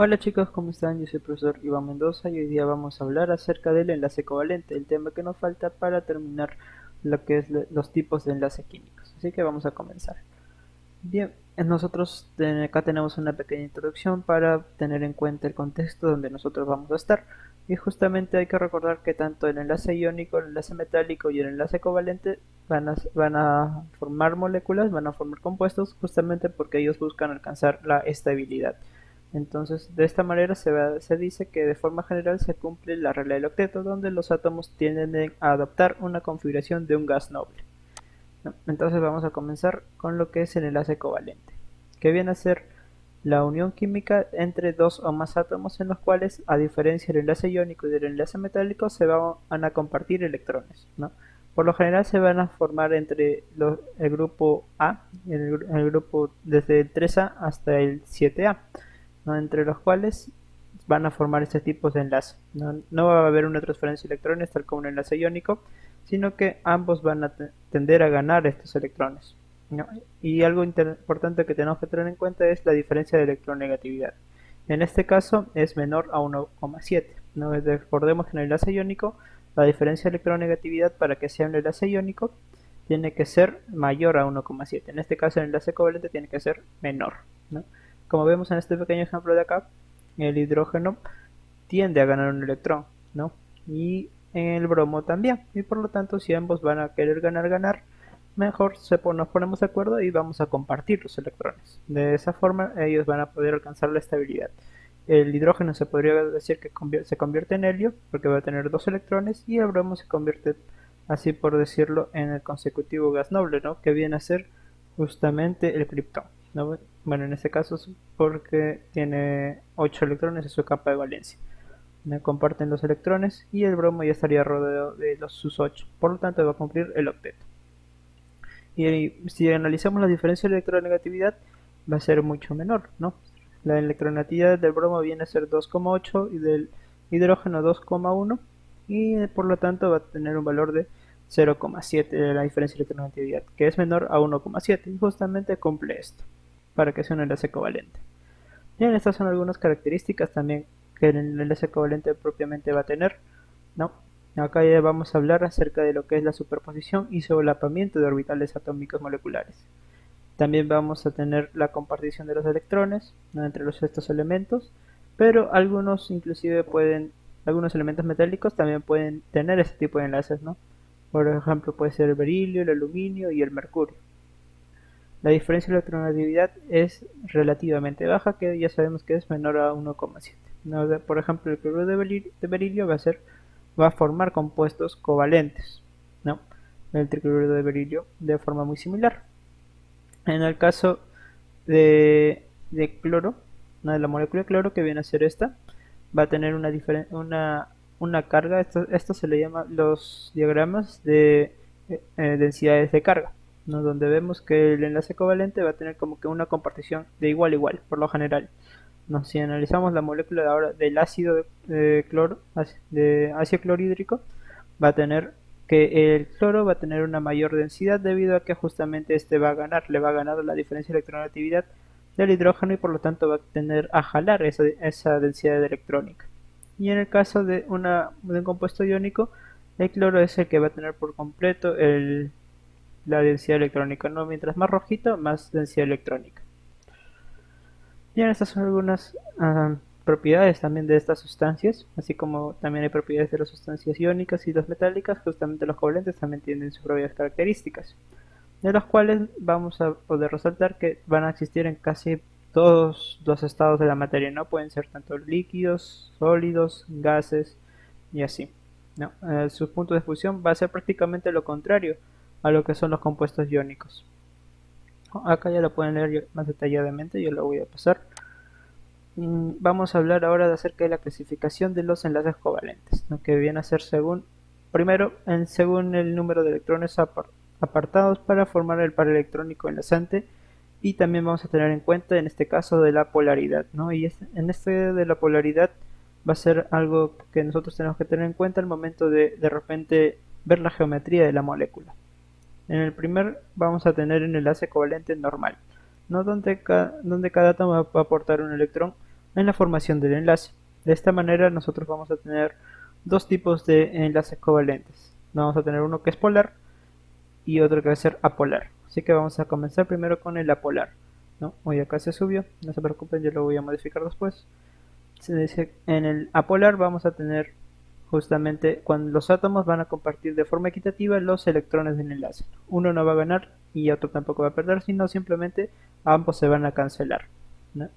Hola chicos, ¿cómo están? Yo soy el profesor Iván Mendoza y hoy día vamos a hablar acerca del enlace covalente, el tema que nos falta para terminar lo que es los tipos de enlaces químicos. Así que vamos a comenzar. Bien, nosotros acá tenemos una pequeña introducción para tener en cuenta el contexto donde nosotros vamos a estar. Y justamente hay que recordar que tanto el enlace iónico, el enlace metálico y el enlace covalente van a formar moléculas, van a formar compuestos justamente porque ellos buscan alcanzar la estabilidad. Entonces, de esta manera se dice que de forma general se cumple la regla del octeto, donde los átomos tienden a adoptar una configuración de un gas noble. ¿No? Entonces vamos a comenzar con lo que es el enlace covalente, que viene a ser la unión química entre dos o más átomos en los cuales, a diferencia del enlace iónico y del enlace metálico, se van a compartir electrones, ¿no? Por lo general se van a formar entre el grupo A, el grupo desde el 3A hasta el 7A, ¿no? Entre los cuales van a formar este tipo de enlace. No va a haber una transferencia de electrones tal como un enlace iónico, sino que ambos van a tender a ganar estos electrones, ¿no? Y algo importante que tenemos que tener en cuenta es la diferencia de electronegatividad. En este caso es menor a 1,7. ¿No? Recordemos que en el enlace iónico la diferencia de electronegatividad para que sea un enlace iónico tiene que ser mayor a 1,7. En este caso el enlace covalente tiene que ser menor, ¿no? Como vemos en este pequeño ejemplo de acá, el hidrógeno tiende a ganar un electrón, ¿no? Y el bromo también. Y por lo tanto, si ambos van a querer ganar, mejor nos ponemos de acuerdo y vamos a compartir los electrones. De esa forma, ellos van a poder alcanzar la estabilidad. El hidrógeno se podría decir que se convierte en helio porque va a tener dos electrones y el bromo se convierte, así por decirlo, en el consecutivo gas noble, ¿no? Que viene a ser justamente el criptón, ¿no? Bueno, en este caso es porque tiene 8 electrones en su capa de valencia. Comparten los electrones y el bromo ya estaría rodeado de sus 8, por lo tanto va a cumplir el octeto. Y si analizamos la diferencia de electronegatividad, va a ser mucho menor, ¿no? La electronegatividad del bromo viene a ser 2,8 y del hidrógeno 2,1 y por lo tanto va a tener un valor de 0,7 de la diferencia de electronegatividad, que es menor a 1,7 y justamente cumple esto para que sea un enlace covalente. Bien, estas son algunas características también que el enlace covalente propiamente va a tener, ¿no? Acá ya vamos a hablar acerca de lo que es la superposición y solapamiento de orbitales atómicos moleculares. También vamos a tener la compartición de los electrones, ¿no? Entre estos elementos, pero algunos elementos metálicos también pueden tener este tipo de enlaces, ¿no? Por ejemplo, puede ser el berilio, el aluminio y el mercurio. La diferencia de electronegatividad es relativamente baja, que ya sabemos que es menor a 1,7. ¿No? Por ejemplo, el cloruro de berilio va a formar compuestos covalentes, ¿no? El tricloruro de berilio de forma muy similar. En el caso de cloro, ¿no? De la molécula de cloro que viene a ser esta, va a tener una carga. Esto se le llama los diagramas de densidades de carga, ¿no? Donde vemos que el enlace covalente va a tener como que una compartición de igual a igual, por lo general. ¿No? Si analizamos la molécula de ahora del ácido de cloro, de ácido clorhídrico, va a tener que el cloro va a tener una mayor densidad debido a que justamente este le va a ganar la diferencia de electronegatividad del hidrógeno y por lo tanto va a tener a jalar esa densidad electrónica. Y en el caso de un compuesto iónico, el cloro es el que va a tener por completo la densidad electrónica, ¿no? Mientras más rojito, más densidad electrónica. Bien, estas son algunas propiedades también de estas sustancias, así como también hay propiedades de las sustancias iónicas y las metálicas. Justamente los covalentes también tienen sus propias características, de los cuales vamos a poder resaltar que van a existir en casi todos los estados de la materia, ¿no? Pueden ser tanto líquidos, sólidos, gases y así, ¿no? Su punto de fusión va a ser prácticamente lo contrario a lo que son los compuestos iónicos. Acá ya lo pueden leer más detalladamente, yo lo voy a pasar. Vamos a hablar ahora acerca de la clasificación de los enlaces covalentes, ¿no? Que viene a ser según el número de electrones apartados para formar el par electrónico enlazante, y también vamos a tener en cuenta en este caso de la polaridad, ¿no? Y en este de la polaridad va a ser algo que nosotros tenemos que tener en cuenta al momento de repente ver la geometría de la molécula. En el primer vamos a tener un enlace covalente normal, ¿no? Donde cada átomo va a aportar un electrón en la formación del enlace. De esta manera nosotros vamos a tener dos tipos de enlaces covalentes. Vamos a tener uno que es polar y otro que va a ser apolar. Así que vamos a comenzar primero con el apolar, ¿no? Hoy acá se subió, no se preocupen, yo lo voy a modificar después. Se dice en el apolar vamos a tener justamente cuando los átomos van a compartir de forma equitativa los electrones del enlace. Uno no va a ganar y otro tampoco va a perder, sino simplemente ambos se van a cancelar, ¿no?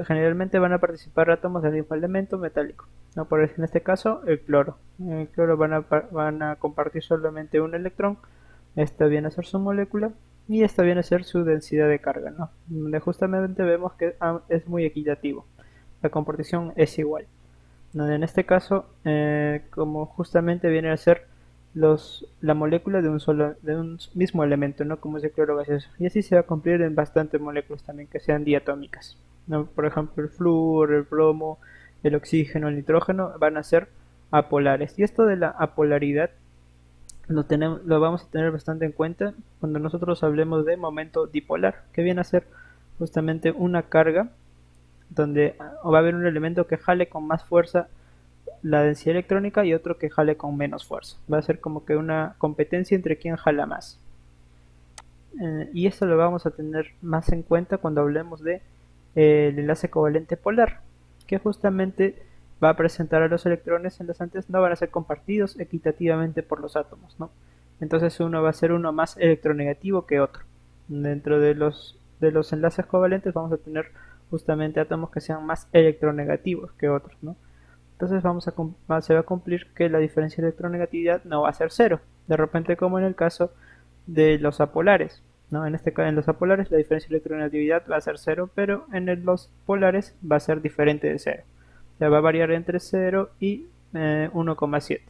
Generalmente van a participar átomos del mismo elemento metálico, ¿no? Por ejemplo, en este caso el cloro. El cloro van a compartir solamente un electrón. Esta viene a ser su molécula y esta viene a ser su densidad de carga, ¿no? Donde justamente vemos que es muy equitativo. La compartición es igual. Donde en este caso, como justamente viene a ser la molécula de un mismo elemento, ¿no? Como es el cloro gaseoso. Y así se va a cumplir en bastantes moléculas también que sean diatómicas, ¿no? Por ejemplo, el flúor, el bromo, el oxígeno, el nitrógeno van a ser apolares. Y esto de la apolaridad lo vamos a tener bastante en cuenta cuando nosotros hablemos de momento dipolar, que viene a ser justamente una carga donde va a haber un elemento que jale con más fuerza la densidad electrónica y otro que jale con menos fuerza. Va a ser como que una competencia entre quién jala más. Y esto lo vamos a tener más en cuenta cuando hablemos de el enlace covalente polar, que justamente va a presentar a los electrones enlazantes no van a ser compartidos equitativamente por los átomos, ¿no? Entonces uno va a ser uno más electronegativo que otro. Dentro de los enlaces covalentes vamos a tener justamente átomos que sean más electronegativos que otros, ¿no? Entonces se va a cumplir que la diferencia de electronegatividad no va a ser cero, de repente como en el caso de los apolares, ¿no? En este caso, en los apolares la diferencia de electronegatividad va a ser cero, pero en los polares va a ser diferente de cero. O sea, va a variar entre 0 y 1,7.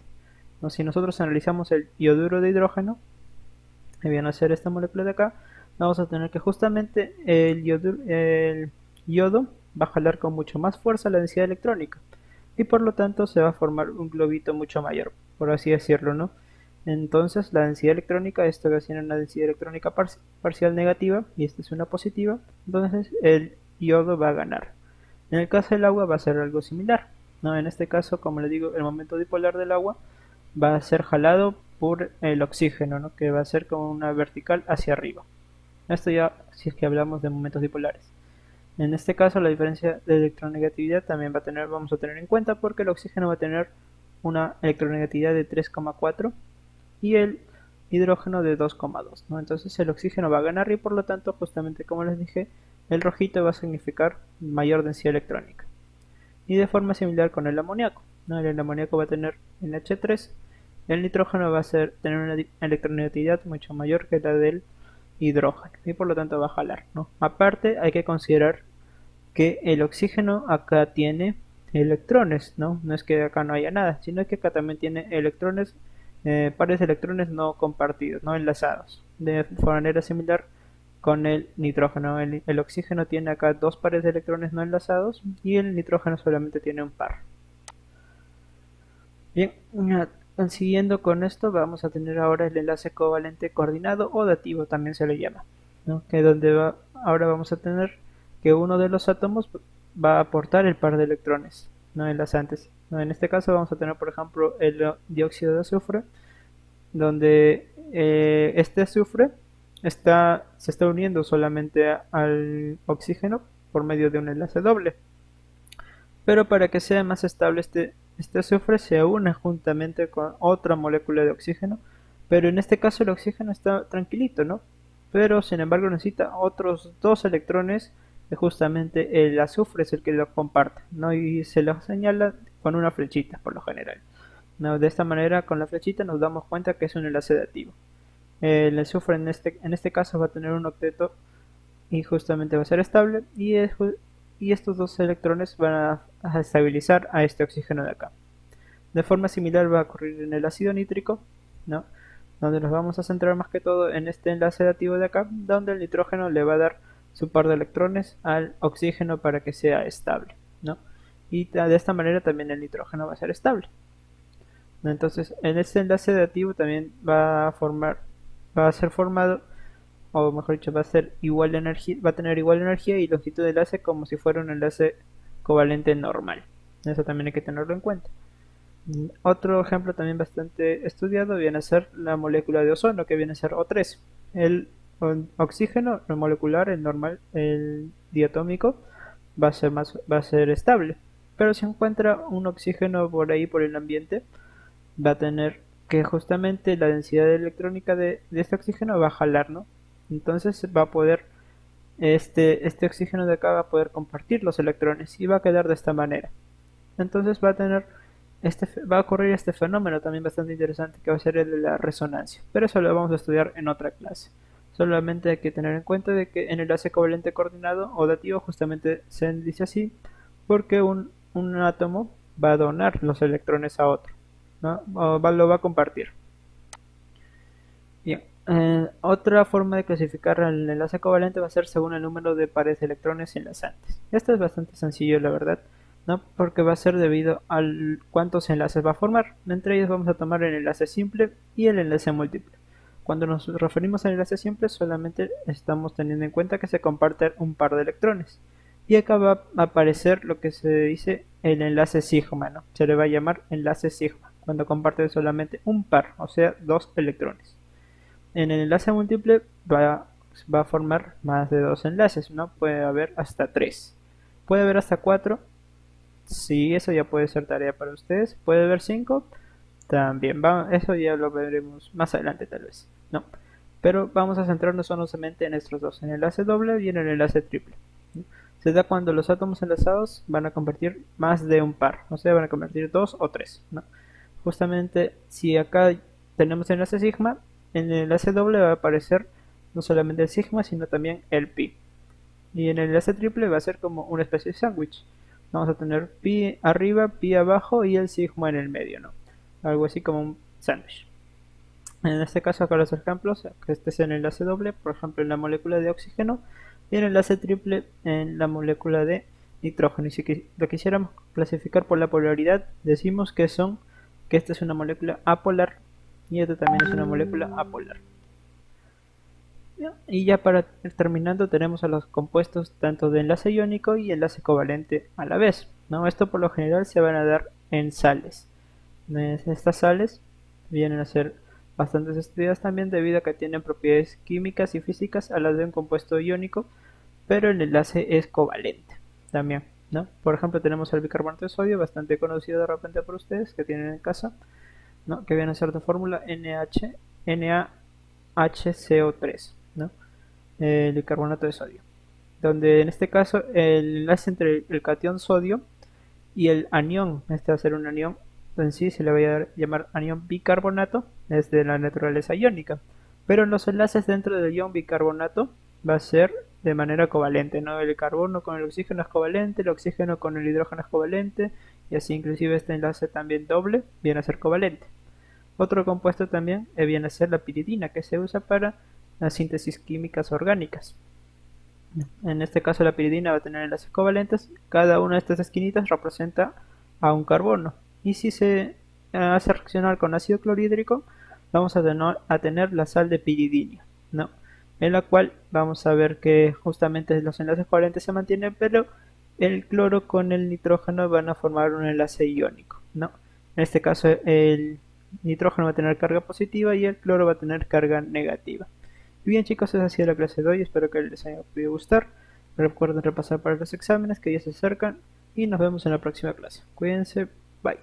¿No? Si nosotros analizamos el ioduro de hidrógeno, que viene a ser esta molécula de acá, vamos a tener que justamente el yodo va a jalar con mucho más fuerza la densidad electrónica y por lo tanto se va a formar un globito mucho mayor, por así decirlo, ¿no? Entonces la densidad electrónica, esto que tiene una densidad electrónica parcial negativa y esta es una positiva, entonces el yodo va a ganar. En el caso del agua va a ser algo similar, ¿no? En este caso, como les digo, el momento dipolar del agua va a ser jalado por el oxígeno, ¿no? Que va a ser como una vertical hacia arriba. Esto ya si es que hablamos de momentos dipolares. En este caso la diferencia de electronegatividad también vamos a tener en cuenta porque el oxígeno va a tener una electronegatividad de 3,4 y el hidrógeno de 2,2, ¿no? Entonces el oxígeno va a ganar y por lo tanto, justamente como les dije, el rojito va a significar mayor densidad electrónica. Y de forma similar con el amoníaco, ¿no? El amoníaco va a tener NH3, el nitrógeno va a tener una electronegatividad mucho mayor que la del hidrógeno y por lo tanto va a jalar, ¿no? Aparte hay que considerar que el oxígeno acá tiene electrones, ¿no? No es que acá no haya nada, sino que acá también tiene electrones, pares de electrones no compartidos, no enlazados. De manera similar con el nitrógeno, el oxígeno tiene acá dos pares de electrones no enlazados y el nitrógeno solamente tiene un par. Bien, siguiendo con esto vamos a tener ahora el enlace covalente coordinado o dativo también se le llama, ¿no? Que ahora vamos a tener que uno de los átomos va a aportar el par de electrones no enlazantes, ¿no? En este caso vamos a tener por ejemplo el dióxido de azufre donde este azufre se está uniendo solamente al oxígeno por medio de un enlace doble, pero para que sea más estable este azufre se une juntamente con otra molécula de oxígeno, pero en este caso el oxígeno está tranquilito, ¿no? Pero sin embargo necesita otros dos electrones que justamente el azufre es el que lo comparte, ¿no? Y se lo señala con una flechita por lo general, ¿no? De esta manera con la flechita nos damos cuenta que es un enlace dativo. El azufre en este caso va a tener un octeto y justamente va a ser estable y estos dos electrones van a estabilizar a este oxígeno de acá. De forma similar va a ocurrir en el ácido nítrico, ¿no? Donde nos vamos a centrar más que todo en este enlace dativo de acá, donde el nitrógeno le va a dar su par de electrones al oxígeno para que sea estable, ¿no? Y de esta manera también el nitrógeno va a ser estable. Entonces, en este enlace dativo también va a ser formado, o mejor dicho, va a ser igual de energía, va a tener igual energía y longitud de enlace como si fuera un enlace covalente normal. Eso también hay que tenerlo en cuenta. Otro ejemplo también bastante estudiado viene a ser la molécula de ozono, que viene a ser O3. El oxígeno, el molecular, el normal, el diatómico, va a ser estable. Pero si encuentra un oxígeno por ahí por el ambiente, va a tener que justamente la densidad electrónica de este oxígeno va a jalar, ¿no? Entonces va a poder, este oxígeno de acá va a poder compartir los electrones y va a quedar de esta manera. Entonces va a ocurrir este fenómeno también bastante interesante que va a ser el de la resonancia, pero eso lo vamos a estudiar en otra clase. Solamente hay que tener en cuenta de que en el enlace covalente coordinado o dativo justamente se dice así porque un átomo va a donar los electrones a otro, ¿no? Lo va a compartir. Bien, otra forma de clasificar el enlace covalente va a ser según el número de pares de electrones enlazantes. Esto es bastante sencillo, la verdad, ¿no? Porque va a ser debido a cuántos enlaces va a formar. Entre ellos vamos a tomar el enlace simple y el enlace múltiple. Cuando nos referimos al enlace simple, solamente estamos teniendo en cuenta que se comparten un par de electrones. Y acá va a aparecer lo que se dice el enlace sigma, ¿no? Se le va a llamar enlace sigma, cuando comparten solamente un par, o sea, dos electrones. En el enlace múltiple va a formar más de dos enlaces, ¿no? Puede haber hasta tres. Puede haber hasta cuatro. Sí, eso ya puede ser tarea para ustedes. Puede haber cinco. También, eso ya lo veremos más adelante tal vez, ¿no? Pero vamos a centrarnos solamente en estos dos, en el enlace doble y en el enlace triple, ¿no? Se da cuando los átomos enlazados van a convertir más de un par, o sea, van a convertir dos o tres, ¿no? Justamente si acá tenemos el enlace sigma, en el enlace doble va a aparecer no solamente el sigma, sino también el pi. Y en el enlace triple va a ser como una especie de sándwich. Vamos a tener pi arriba, pi abajo y el sigma en el medio, ¿no? Algo así como un sándwich. En este caso acá los ejemplos, que este es el enlace doble, por ejemplo en la molécula de oxígeno, y el enlace triple en la molécula de nitrógeno. Y si lo quisiéramos clasificar por la polaridad, decimos que esta es una molécula apolar y esta también es una molécula apolar. Y ya para ir terminando tenemos a los compuestos tanto de enlace iónico y enlace covalente a la vez, ¿no? Esto por lo general se van a dar en sales. Estas sales vienen a ser bastantes estudiadas también debido a que tienen propiedades químicas y físicas a las de un compuesto iónico, pero el enlace es covalente también, ¿no? Por ejemplo tenemos el bicarbonato de sodio, bastante conocido de repente por ustedes que tienen en casa, ¿no? Que viene a ser de fórmula NaHCO3, ¿no? El bicarbonato de sodio, donde en este caso el enlace entre el catión sodio y el anión, este va a ser un anión en sí, se le va a llamar anión bicarbonato, es de la naturaleza iónica, pero en los enlaces dentro del ion bicarbonato va a ser de manera covalente, ¿no? El carbono con el oxígeno es covalente, el oxígeno con el hidrógeno es covalente, y así inclusive este enlace también doble viene a ser covalente. Otro compuesto también viene a ser la piridina, que se usa para la síntesis químicas orgánicas. En este caso la piridina va a tener enlaces covalentes, cada una de estas esquinitas representa a un carbono, y si se hace reaccionar con ácido clorhídrico vamos a tener la sal de piridina, ¿no? En la cual vamos a ver que justamente los enlaces covalentes se mantienen, pero el cloro con el nitrógeno van a formar un enlace iónico, ¿no? En este caso el nitrógeno va a tener carga positiva y el cloro va a tener carga negativa. Bien chicos, esa ha sido la clase de hoy, espero que les haya podido gustar. Recuerden repasar para los exámenes que ya se acercan y nos vemos en la próxima clase. Cuídense, bye.